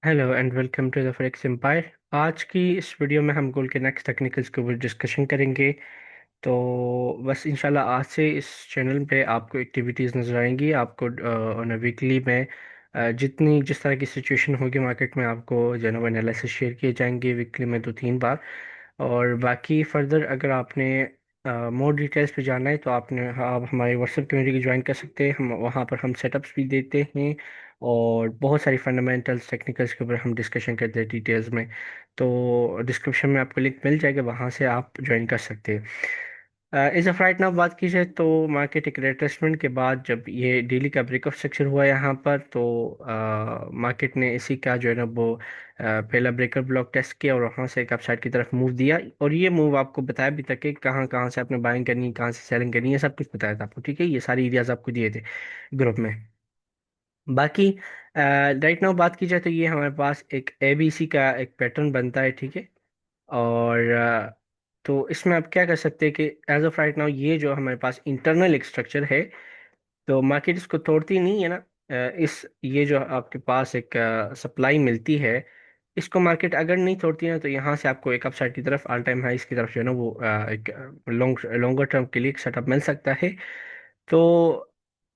Hello and welcome to the forex empire. आज की इस वीडियो में हम गोल्ड के नेक्स्ट टेक्निकल्स के ऊपर डिस्कशन करेंगे। तो बस इंशाल्लाह आज से इस चैनल पे आपको एक्टिविटीज़ नज़र आएंगी। आपको ऑन अ वीकली में जिस तरह की सिचुएशन होगी मार्केट में, आपको जनरल एनालिसिस शेयर किए जाएंगे वीकली में 2-3 बार। और बाकी फर्दर अगर आपने मोर डिटेल्स पे जानना है तो आप हमारे व्हाट्सएप कम्युनिटी ज्वाइन कर सकते हैं। हम वहाँ पर हम सेटअप्स भी देते हैं और बहुत सारी फंडामेंटल्स टेक्निकल्स के ऊपर हम डिस्कशन करते हैं डिटेल्स में। तो डिस्क्रिप्शन में आपको लिंक मिल जाएगा, वहाँ से आप ज्वाइन कर सकते हैं। इस ऑफ राइट नाउ बात की जाए तो मार्केट एक रिट्रेसमेंट के बाद जब ये डेली का ब्रेकआउट स्ट्रक्चर हुआ यहाँ पर, तो मार्केट ने इसी का जो है ना वो पहला ब्रेकर ब्लॉक टेस्ट किया और वहाँ से एक अपसाइड की तरफ मूव दिया। और ये मूव आपको बताया भी था कि कहाँ कहाँ से आपने बाइंग करनी है, कहाँ से सेलिंग करनी है, सब कुछ बताया था आपको। ठीक है, ये सारी एरियाज आपको दिए थे ग्रुप में। बाकी राइट नाउ बात की जाए तो ये हमारे पास एक एबीसी का एक पैटर्न बनता है। ठीक है। और तो इसमें आप क्या कर सकते हैं कि एज ऑफ राइट नाउ ये जो हमारे पास इंटरनल एक स्ट्रक्चर है, तो मार्केट इसको तोड़ती नहीं है ना। इस ये जो आपके पास एक सप्लाई मिलती है, इसको मार्केट अगर नहीं तोड़ती है ना, तो यहाँ से आपको एक अपसाइड की तरफ ऑल टाइम हाइस की तरफ जो है ना वो एक लॉन्गर टर्म के लिए एक सेटअप मिल सकता है। तो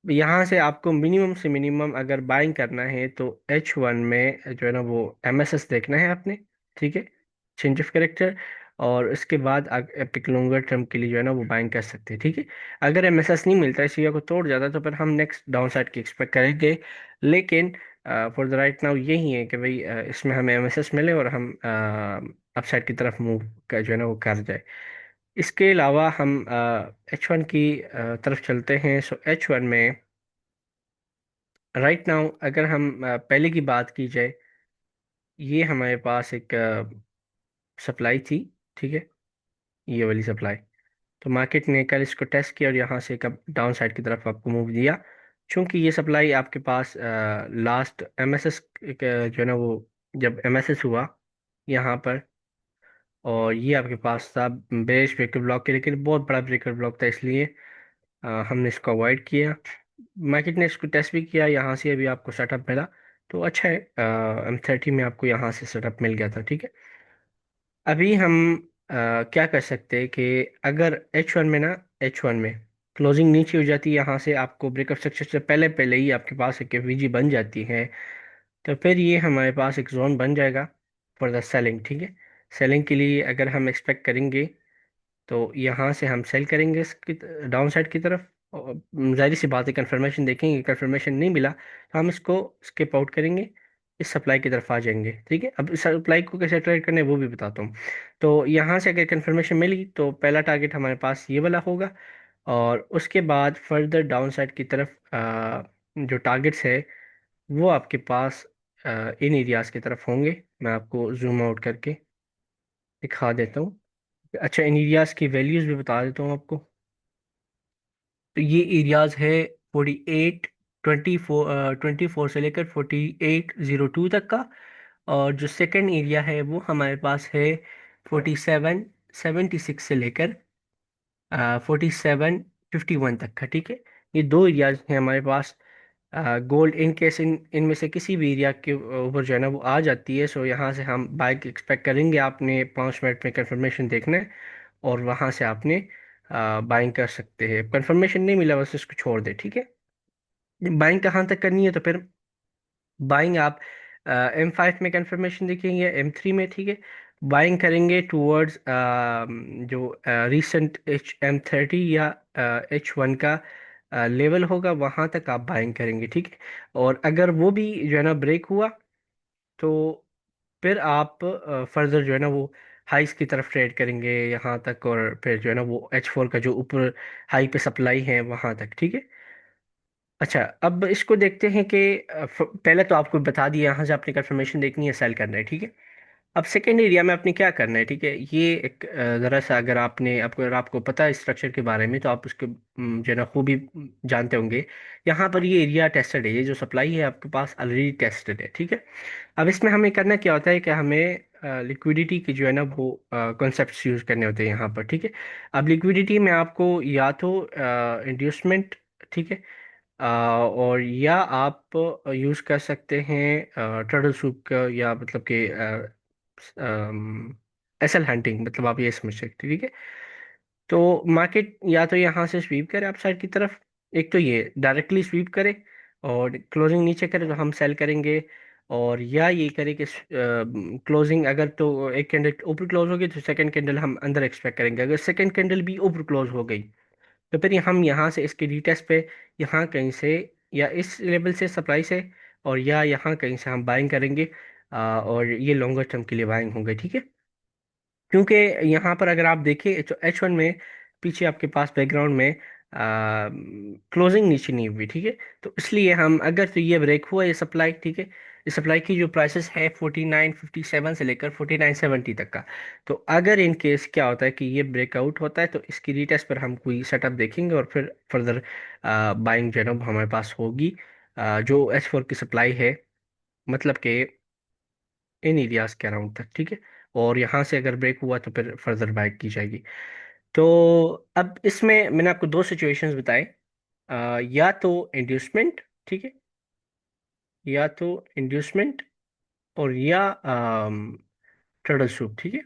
यहाँ से आपको मिनिमम से मिनिमम अगर बाइंग करना है तो H1 में जो है ना वो MSS देखना है आपने। ठीक है, चेंज ऑफ करेक्टर। और उसके बाद आप एक लॉन्गर टर्म के लिए जो है ना वो बाइंग कर सकते हैं। ठीक है। अगर MSS नहीं मिलता, इस एरिया को तोड़ जाता, तो फिर हम नेक्स्ट डाउन साइड की एक्सपेक्ट करेंगे। लेकिन फॉर द राइट नाउ यही है कि भाई इसमें हमें MSS मिले और हम अपसाइड की तरफ मूव का जो है ना वो कर जाए। इसके अलावा हम H1 की तरफ चलते हैं। सो H1 में राइट नाउ अगर हम पहले की बात की जाए, ये हमारे पास एक सप्लाई थी। ठीक है, ये वाली सप्लाई। तो मार्केट ने कल इसको टेस्ट किया और यहाँ से कब डाउन साइड की तरफ आपको मूव दिया। चूंकि ये सप्लाई आपके पास लास्ट MSS जो है ना वो, जब MSS हुआ यहाँ पर, और ये आपके पास था बेस ब्रेकर ब्लॉक के, लेकिन बहुत बड़ा ब्रेकर ब्लॉक था, इसलिए हमने इसको अवॉइड किया। मार्केट ने इसको टेस्ट भी किया, यहाँ से अभी आपको सेटअप मिला। तो अच्छा है, M30 में आपको यहाँ से सेटअप मिल गया था। ठीक है। अभी हम क्या कर सकते हैं कि अगर H1 में ना, H1 में क्लोजिंग नीचे हो जाती है, यहाँ से आपको ब्रेकअप स्ट्रक्चर से पहले पहले ही आपके पास एक VG बन जाती है, तो फिर ये हमारे पास एक जोन बन जाएगा फॉर द सेलिंग। ठीक है। सेलिंग के लिए अगर हम एक्सपेक्ट करेंगे तो यहाँ से हम सेल करेंगे इसकी डाउन साइड की तरफ। और जाहिर सी बात है, कंफर्मेशन देखेंगे, कंफर्मेशन नहीं मिला तो हम इसको स्किप आउट करेंगे, इस सप्लाई की तरफ आ जाएंगे। ठीक है। अब इस सप्लाई को कैसे ट्रेड करना है वो भी बताता हूँ। तो यहाँ से अगर कंफर्मेशन मिली तो पहला टारगेट हमारे पास ये वाला होगा। और उसके बाद फर्दर डाउन साइड की तरफ जो टारगेट्स है वो आपके पास इन एरियाज की तरफ होंगे। मैं आपको जूम आउट करके दिखा देता हूँ। अच्छा, इन एरियाज की वैल्यूज भी बता देता हूँ आपको। तो ये एरियाज है 48 24 से लेकर 4802 तक का। और जो सेकंड एरिया है वो हमारे पास है 4776 से लेकर 4751 तक का। ठीक है। ये दो एरियाज हैं हमारे पास। गोल्ड इन केस इनमें से किसी भी एरिया के ऊपर जो है ना वो आ जाती है, सो यहाँ से हम बाइक एक्सपेक्ट करेंगे। आपने 5 मिनट में कंफर्मेशन देखना है और वहाँ से आपने बाइंग कर सकते हैं। कंफर्मेशन नहीं मिला बस इसको छोड़ दे। ठीक है। बाइंग कहाँ तक करनी है, तो फिर बाइंग आप M5 में कंफर्मेशन देखेंगे, M3 में। ठीक है। बाइंग करेंगे टूवर्ड्स जो रीसेंट M30 या H1 का लेवल होगा, वहां तक आप बाइंग करेंगे। ठीक है। और अगर वो भी जो है ना ब्रेक हुआ, तो फिर आप फर्दर जो है ना वो हाइस की तरफ ट्रेड करेंगे यहाँ तक, और फिर जो है ना वो H4 का जो ऊपर हाई पे सप्लाई है वहां तक। ठीक है। अच्छा, अब इसको देखते हैं कि पहले तो आपको बता दिया यहाँ से आपने कंफर्मेशन देखनी है, सेल करना है। ठीक है। अब सेकेंड एरिया में आपने क्या करना है। ठीक है। ये एक ज़रा सा अगर आपको पता है स्ट्रक्चर के बारे में, तो आप उसके जो है ना खूबी जानते होंगे। यहाँ पर ये एरिया टेस्टेड है, ये जो सप्लाई है आपके पास ऑलरेडी टेस्टेड है। ठीक है। अब इसमें हमें करना क्या होता है कि हमें लिक्विडिटी की जो है ना वो कॉन्सेप्ट्स यूज़ करने होते हैं यहाँ पर। ठीक है। अब लिक्विडिटी में आपको या तो इंड्यूसमेंट, ठीक है, और या आप यूज़ कर सकते हैं टर्टल सूप का, या मतलब कि एसल हंटिंग, मतलब आप ये समझ सकते हैं, ठीक है। तो मार्केट या तो यहाँ से स्वीप करे अपसाइड की तरफ, एक तो ये डायरेक्टली स्वीप करे और क्लोजिंग नीचे करे तो हम सेल करेंगे, और या ये करे कि क्लोजिंग अगर तो एक कैंडल ऊपर क्लोज होगी तो सेकंड कैंडल हम अंदर एक्सपेक्ट करेंगे, अगर सेकंड कैंडल भी ऊपर क्लोज हो गई तो फिर हम यहाँ से इसके डिटेल्स पे यहाँ कहीं से, या इस लेवल से सप्लाई से, और या यहाँ कहीं से हम बाइंग करेंगे, और ये लॉन्गर टर्म के लिए बाइंग होंगे, ठीक है। क्योंकि यहाँ पर अगर आप देखें तो H1 में पीछे आपके पास बैकग्राउंड में क्लोजिंग नीचे नहीं हुई, ठीक है। तो इसलिए हम अगर तो ये ब्रेक हुआ ये सप्लाई, ठीक है, इस सप्लाई की जो प्राइसेस है 4957 से लेकर 4970 तक का। तो अगर इन केस क्या होता है कि ये ब्रेकआउट होता है तो इसकी रीटेस्ट पर हम कोई सेटअप देखेंगे और फिर फर्दर बाइंग जो है ना वो हमारे पास होगी, जो H4 की सप्लाई है, मतलब कि इन एरियाज के अराउंड तक, ठीक है। और यहाँ से अगर ब्रेक हुआ तो फिर फर्दर बाइक की जाएगी। तो अब इसमें मैंने आपको दो सिचुएशंस बताए, या तो इंड्यूसमेंट, ठीक है, या तो इंड्यूसमेंट, और या टर्टल सूप, ठीक है।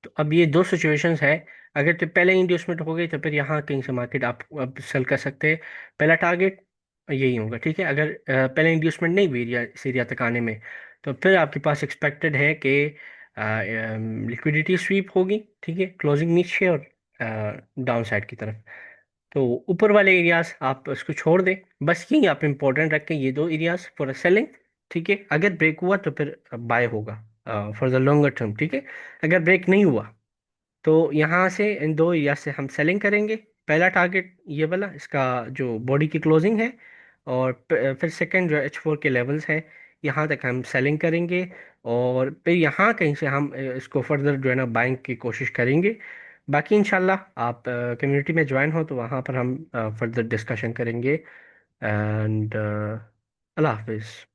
तो अब ये दो सिचुएशंस है, अगर तो पहले इंड्यूसमेंट हो गई तो फिर यहाँ कहीं से मार्केट आप अब सेल कर सकते हैं, पहला टारगेट यही होगा, ठीक है। अगर पहले इंड्यूसमेंट नहीं हुई एरिया इस एरिया तक आने में, तो फिर आपके पास एक्सपेक्टेड है कि लिक्विडिटी स्वीप होगी, ठीक है, क्लोजिंग नीचे और डाउन साइड की तरफ। तो ऊपर वाले एरियाज आप उसको छोड़ दें, बस यही आप इंपॉर्टेंट रखें, ये दो एरियाज फॉर सेलिंग, ठीक है। अगर ब्रेक हुआ तो फिर बाय होगा फॉर द लॉन्गर टर्म, ठीक है। अगर ब्रेक नहीं हुआ तो यहाँ से इन दो एरिया से हम सेलिंग करेंगे, पहला टारगेट ये वाला इसका जो बॉडी की क्लोजिंग है, और फिर सेकंड जो H4 के लेवल्स हैं यहाँ तक हम सेलिंग करेंगे, और फिर यहाँ कहीं से हम इसको फर्दर जो है ना बाइंग की कोशिश करेंगे। बाकी इंशाल्लाह आप कम्युनिटी में ज्वाइन हो तो वहाँ पर हम फर्दर डिस्कशन करेंगे, एंड अल्लाह हाफिज़।